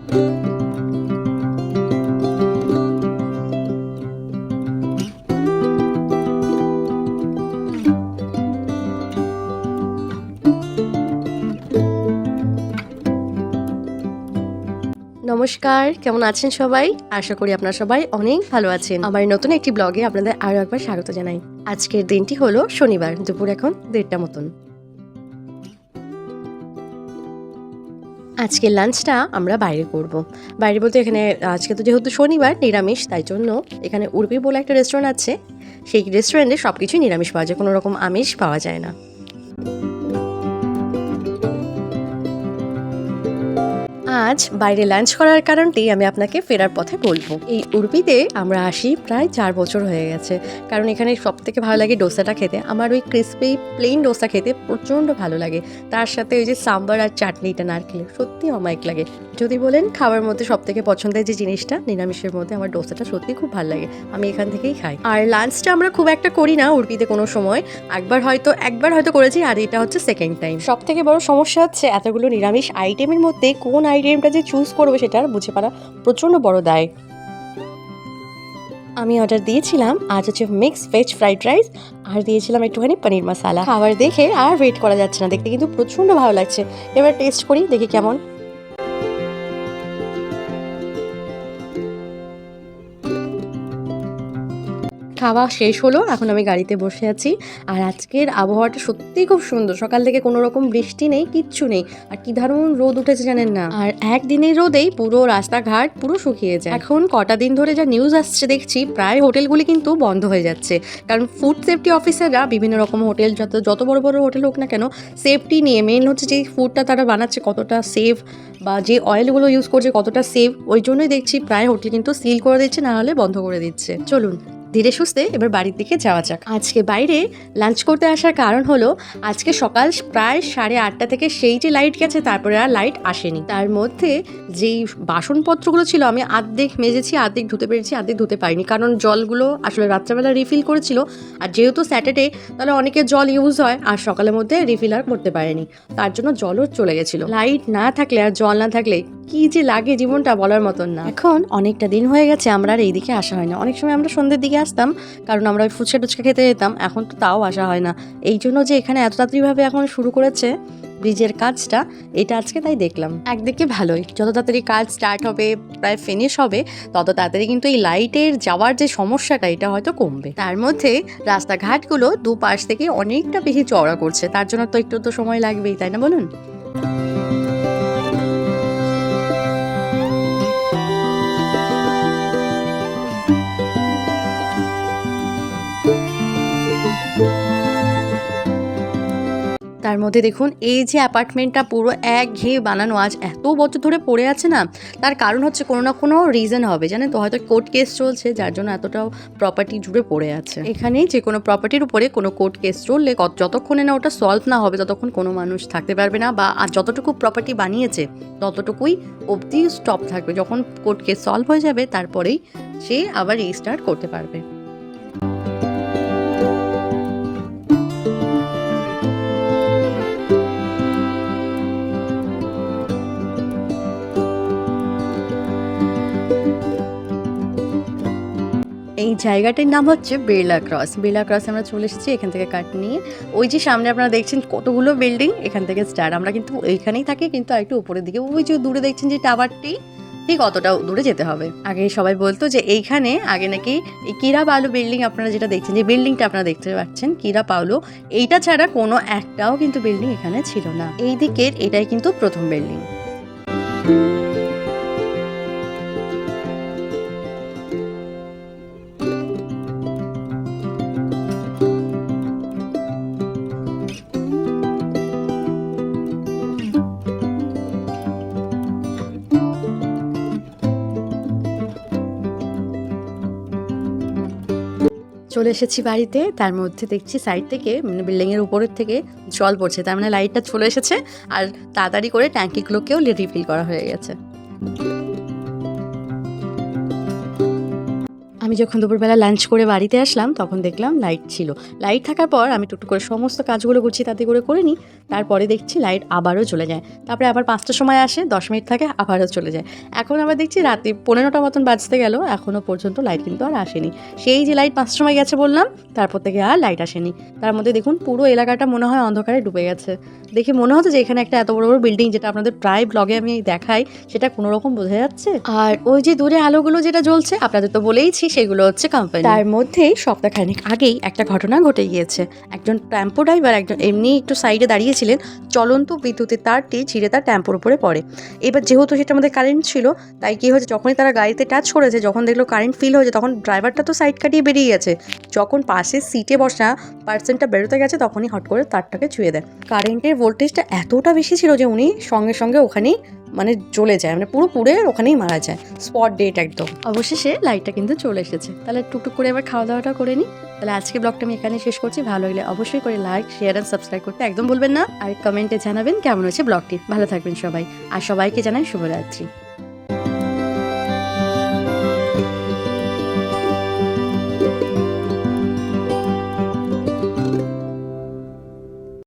নমস্কার, কেমন আছেন সবাই? আশা করি আপনারা সবাই অনেক ভালো আছেন। আমার নতুন একটি ব্লগে আপনাদের আরও একবার স্বাগত জানাই। আজকের দিনটি হলো শনিবার, দুপুর এখন 1:30টা মতন। আজকের লাঞ্চটা আমরা বাইরে করব। বাইরে বলতে এখানে আজকে তো যেহেতু শনিবার নিরামিষ, তাই জন্য এখানে উর্বি বলে একটা রেস্টুরেন্ট আছে। সেই রেস্টুরেন্টে সব কিছুই নিরামিষ পাওয়া যায়, কোনো রকম আমিষ পাওয়া যায় না। আজ বাইরে লাঞ্চ করার কারণটি আমি আপনাকে ফেরার পথে বলবো। এই উর্বিতে আমরা আসি প্রায় 4 বছর হয়ে গেছে, কারণ এখানে সব থেকে ভালো লাগে ডোসাটা খেতে। আমার ওই ক্রিসপি প্লেন ডোসা খেতে প্রচণ্ড ভালো লাগে, তার সাথে ওই যে সাম্বার আর চাটনিটা নারকেলের সত্যি অমায়িক লাগে। যদি বলেন খাবার মধ্যে সব থেকে পছন্দের যে জিনিসটা নিরামিষের মধ্যে, আমার ডোসাটা সত্যি খুব ভালো লাগে, আমি এখান থেকেই খাই। আর লাঞ্চটা আমরা খুব একটা করি না উর্বিতে কোনো সময়, একবার হয়তো করেছি, আর এটা হচ্ছে সেকেন্ড টাইম। সব থেকে বড় সমস্যা হচ্ছে এতগুলো নিরামিষ আইটেমের মধ্যে কোন আইটেমটা যে চুজ করবো সেটা বুঝে পারা প্রচণ্ড বড় দায়। আমি অর্ডার দিয়েছিলাম আজ হচ্ছে মিক্স ভেজ ফ্রাইড রাইস, আর দিয়েছিলাম একটুখানি পনির মশালা। খাবার দেখে আর ওয়েট করা যাচ্ছে না, দেখতে কিন্তু প্রচণ্ড ভালো লাগছে। এবার টেস্ট করি, দেখি কেমন। খাওয়া শেষ হলো, এখন আমি গাড়িতে বসে আছি। আর আজকের আবহাওয়াটা সত্যিই খুব সুন্দর, সকাল থেকে কোনো রকম বৃষ্টি নেই, কিচ্ছু নেই। আর কি দারুণ রোদ উঠেছে জানেন না, আর একদিনের রোদেই পুরো রাস্তাঘাট পুরো শুকিয়ে যায়। এখন কটা দিন ধরে যা নিউজ আসছে দেখছি, প্রায় হোটেলগুলি কিন্তু বন্ধ হয়ে যাচ্ছে, কারণ ফুড সেফটি অফিসাররা বিভিন্ন রকম হোটেল, যত বড় বড় হোটেল হোক না কেন, সেফটি নিয়ে মেন হচ্ছে যে ফুডটা তারা বানাচ্ছে কতটা সেফ, বা যে অয়েলগুলো ইউজ করছে কতটা সেফ, ওই জন্যই দেখছি প্রায় হোটেল কিন্তু সিল করে দিচ্ছে, না হলে বন্ধ করে দিচ্ছে। চলুন ধীরে সুস্থে এবার বাড়ির দিকে যাওয়া যাক। আজকে বাইরে লাঞ্চ করতে আসার কারণ হলো, আজকে সকাল প্রায় 8:30 থেকে সেই যে লাইট গেছে, তারপরে আর লাইট আসেনি। তার মধ্যে যেই বাসনপত্রগুলো ছিল আমি আর্ধেক মেজেছি, আর্ধেক ধুতে পেরেছি, আর্ধেক ধুতে পারিনি, কারণ জলগুলো আসলে রাত্রেবেলা রিফিল করেছিল। আর যেহেতু স্যাটারডে, তাহলে অনেকের জল ইউজ হয়, আর সকালের মধ্যে রিফিল আর করতে পারেনি, তার জন্য জলও চলে গেছিলো। লাইট না থাকলে আর জল না থাকলে কি যে লাগে জীবনটা বলার মতন না। এখন অনেকটা দিন হয়ে গেছে আমরা আর এইদিকে আসা হয় না। অনেক সময় আমরা সন্ধ্যের দিকে আসতাম, কারণ আমরা ওই ফুচকা টুচকা খেতে যেতাম, এখন তো তাও আসা হয় না। এই জন্য যে এখানে এত তাড়াতাড়িভাবে এখন শুরু করেছে ব্রিজের কাজটা, এটা আজকে তাই দেখলাম। একদিকে ভালোই, যত তাড়াতাড়ি কাজ স্টার্ট হবে, প্রায় ফিনিশ হবে, তত তাড়াতাড়ি কিন্তু এই লাইটের যাওয়ার যে সমস্যাটা, এটা হয়তো কমবে। তার মধ্যে রাস্তাঘাটগুলো দুপাশ থেকে অনেকটা বেশি চওড়া করছে, তার জন্য তো একটু তো সময় লাগবেই, তাই না বলুন? তার মধ্যে দেখুন এই যে অ্যাপার্টমেন্টটা পুরো একঘেয়ে বানানো, আজ এত বছর ধরে পড়ে আছে না, তার কারণ হচ্ছে কোনো না কোনো রিজন হবে, জানেন তো, হয়তো কোর্ট কেস চলছে যার জন্য এতটাও প্রপার্টি জুড়ে পড়ে আছে। এখানে যে কোনো প্রপার্টির উপরে কোনো কোর্ট কেস চললে যতক্ষণে না ওটা সলভ না হবে, ততক্ষণ কোনো মানুষ থাকতে পারবে না, বা আর যতটুকু প্রপার্টি বানিয়েছে ততটুকুই অবধি স্টপ থাকবে। যখন কোর্ট কেস সলভ হয়ে যাবে, তারপরেই সে আবার রিস্টার্ট করতে পারবে। এই জায়গাটির নাম হচ্ছে বেলা ক্রস। বেলা ক্রস আমরা চলে এসেছি, এখান থেকে কাট নিয়ে ওই যে সামনে আপনারা দেখছেন কতগুলো বিল্ডিং, এখান থেকে স্টার্ট। আমরা কিন্তু এইখানেই থাকি, কিন্তু একটু উপরের দিকে ওই যে দূরে দেখছেন যে টাওয়ারটি, ঠিক অতটাও দূরে যেতে হবে। আগে সবাই বলতো যে এইখানে আগে নাকি এই কিরা পাওলো বিল্ডিং, আপনারা যেটা দেখছেন, যে বিল্ডিংটা আপনারা দেখতে পাচ্ছেন কিরা পাওলো, এইটা ছাড়া কোনো একটাও কিন্তু বিল্ডিং এখানে ছিল না। এই দিকের এটাই কিন্তু প্রথম বিল্ডিং। চলে এসেছি বাড়িতে, তার মধ্যে দেখছি সাইড থেকে মানে বিল্ডিংয়ের উপরের থেকে জল পড়ছে, তার মানে লাইটটা চলে এসেছে, আর তাড়াতাড়ি করে ট্যাঙ্কিগুলোকেও রিফিল করা হয়ে গেছে। আমি যখন দুপুরবেলা লাঞ্চ করে বাড়িতে আসলাম তখন দেখলাম লাইট ছিল। লাইট থাকার পর আমি টুকটুক করে সমস্ত কাজগুলো গুছিয়ে তাতে করে নিই। তারপরে দেখছি লাইট আবারও চলে যায়। তারপরে আবার 5টার সময় আসে, 10 মিনিট থাকে, আবারও চলে যায়। এখন আবার দেখছি রাতে 15টা মতন বাজতে গেল, এখনও পর্যন্ত লাইট কিন্তু আর আসেনি। সেই যে লাইট 5টার সময় গেছে বললাম, তারপর থেকে আর লাইট আসেনি। তার মধ্যে দেখুন পুরো এলাকাটা মনে হয় অন্ধকারে ডুবে গেছে। দেখে মনে হচ্ছে যে এখানে একটা এত বড় বড় বিল্ডিং, যেটা আপনাদের প্রায় ব্লগে আমি দেখাই, সেটা কোনো রকম বোঝা যাচ্ছে। আর ওই যে দূরে আলোগুলো যেটা জ্বলছে, আপনাদের তো বলেইছি সেগুলো হচ্ছে কোম্পানি। তার মধ্যেই সপ্তাহখানেক আগেই একটা ঘটনা ঘটে গিয়েছে। একজন টেম্পো ড্রাইভার একজন এমনি একটু সাইডে দাঁড়িয়েছিলেন, চলন্ত বিদ্যুতের তারটি ছিঁড়ে তার টেম্পোর উপরে পড়ে। এবার যেহেতু সেটার মধ্যে কারেন্ট ছিল, তাই কি হয়েছে, যখনই তারা গাড়িতে টাচ করেছে, যখন দেখলো কারেন্ট ফিল হয়েছে, তখন ড্রাইভারটা তো সাইড কাটিয়ে বেরিয়ে গেছে। যখন পাশের সিটে বসা পার্সনটা বেরোতে গেছে, তখনই হট করে তারটাকে ছুঁয়ে দেয়। কারেন্টের ভোল্টেজটা এতটা বেশি ছিল যে উনি সঙ্গে সঙ্গে ওখানেই মানে জ্বলে যায়, মানে পুরো পুড়ে ওখানেই মারা যায়, স্পট ডেট একদম। অবশেষে লাইটটা কিন্তু চলে এসেছে। তাহলে টুকটুক করে এবার খাওয়া দাওয়াটা করে নিই। তাহলে আজকে ব্লগটা আমি এখানে শেষ করছি। ভালো লাগলে অবশ্যই করে লাইক, শেয়ার অ্যান্ড সাবস্ক্রাইব করতে একদম ভুলবেন না। আর কমেন্টে জানাবেন কেমন হয়েছে ব্লগটি। ভালো থাকবেন সবাই, আর সবাইকে জানাই শুভরাত্রি।